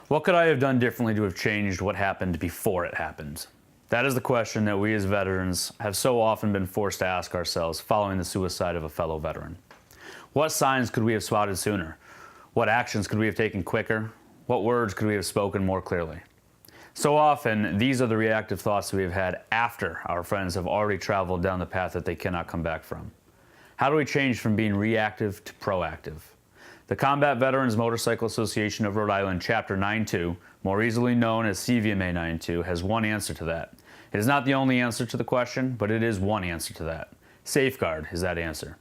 What could I have done differently to have changed what happened before it happened? That is the question that we as veterans have so often been forced to ask ourselves following the suicide of a fellow veteran. What signs could we have spotted sooner? What actions could we have taken quicker? What words could we have spoken more clearly? So often, these are the reactive thoughts we have had after our friends have already traveled down the path that they cannot come back from. How do we change from being reactive to proactive? The Combat Veterans Motorcycle Association of Rhode Island, Chapter 9-2, more easily known as CVMA 9-2, has one answer to that. It is not the only answer to the question, but it is one answer to that. SafeGuard is that answer.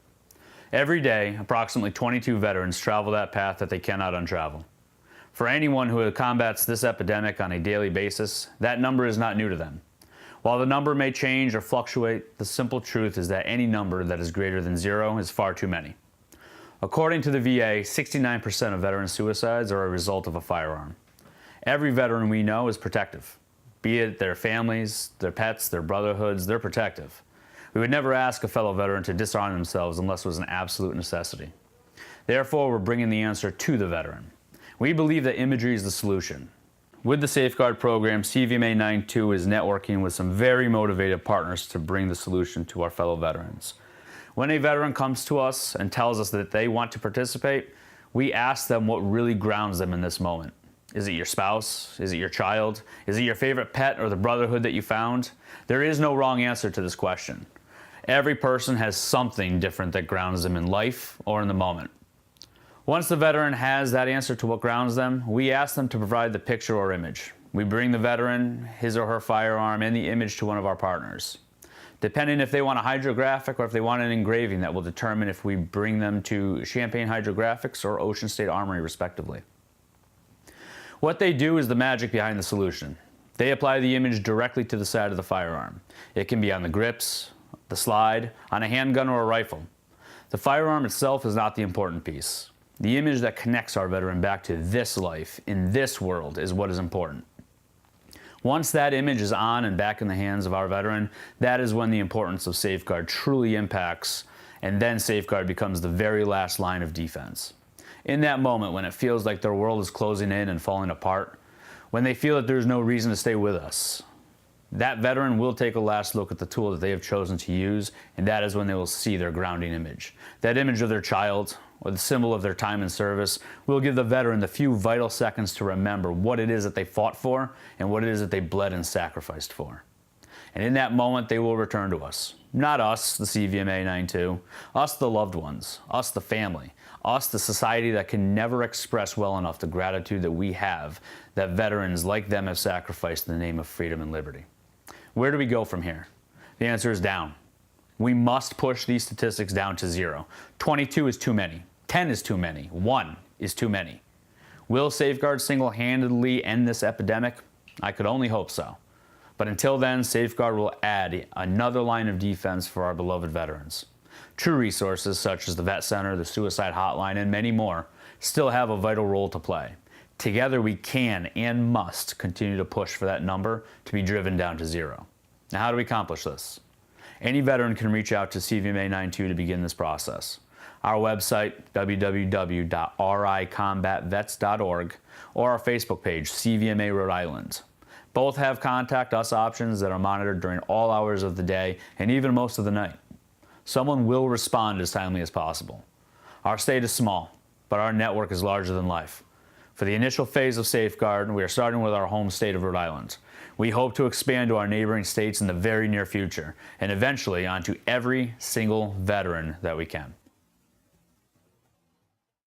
Every day, approximately 22 veterans travel that path that they cannot untravel. For anyone who combats this epidemic on a daily basis, that number is not new to them. While the number may change or fluctuate, the simple truth is that any number that is greater than 0 is far too many. According to the VA, 69% of veteran suicides are a result of a firearm. Every veteran we know is protective. Be it their families, their pets, their brotherhoods, they're protective. We would never ask a fellow veteran to disarm themselves unless it was an absolute necessity. Therefore, we're bringing the answer to the veteran. We believe that imagery is the solution. With the SafeGuard program, CVMA 9-2 is networking with some very motivated partners to bring the solution to our fellow veterans. When a veteran comes to us and tells us that they want to participate, we ask them what really grounds them in this moment. Is it your spouse? Is it your child? Is it your favorite pet or the brotherhood that you found? There is no wrong answer to this question. Every person has something different that grounds them in life or in the moment. Once the veteran has that answer to what grounds them, we ask them to provide the picture or image. We bring the veteran, his or her firearm, and the image to one of our partners. Depending if they want a hydrographic or if they want an engraving, that will determine if we bring them to Champaign Hydrographics or Ocean State Armory, respectively. What they do is the magic behind the solution. They apply the image directly to the side of the firearm. It can be on the grips, the slide, on a handgun or a rifle. The firearm itself is not the important piece. The image that connects our veteran back to this life, in this world, is what is important. Once that image is on and back in the hands of our veteran, that is when the importance of SafeGuard truly impacts, and then SafeGuard becomes the very last line of defense. In that moment, when it feels like their world is closing in and falling apart, when they feel that there's no reason to stay with us, that veteran will take a last look at the tool that they have chosen to use, and that is when they will see their grounding image. That image of their child, or the symbol of their time in service, will give the veteran the few vital seconds to remember what it is that they fought for and what it is that they bled and sacrificed for. And in that moment, they will return to us. Not us, the CVMA 9-2, us, the loved ones, us, the family, us, the society that can never express well enough the gratitude that we have that veterans like them have sacrificed in the name of freedom and liberty. Where do we go from here? The answer is down. We must push these statistics down to 0. 22 is too many. 10 is too many. 1 is too many. Will SafeGuard single-handedly end this epidemic? I could only hope so. But until then, SafeGuard will add another line of defense for our beloved veterans. True resources such as the Vet Center, the Suicide Hotline, and many more still have a vital role to play. Together we can and must continue to push for that number to be driven down to 0. Now, how do we accomplish this? Any veteran can reach out to CVMA 9-2 to begin this process. Our website, www.ricombatvets.org, or our Facebook page, CVMA Rhode Island. Both have contact us options that are monitored during all hours of the day and even most of the night. Someone will respond as timely as possible. Our state is small, but our network is larger than life. For the initial phase of SafeGuard, we are starting with our home state of Rhode Island. We hope to expand to our neighboring states in the very near future, and eventually onto every single veteran that we can.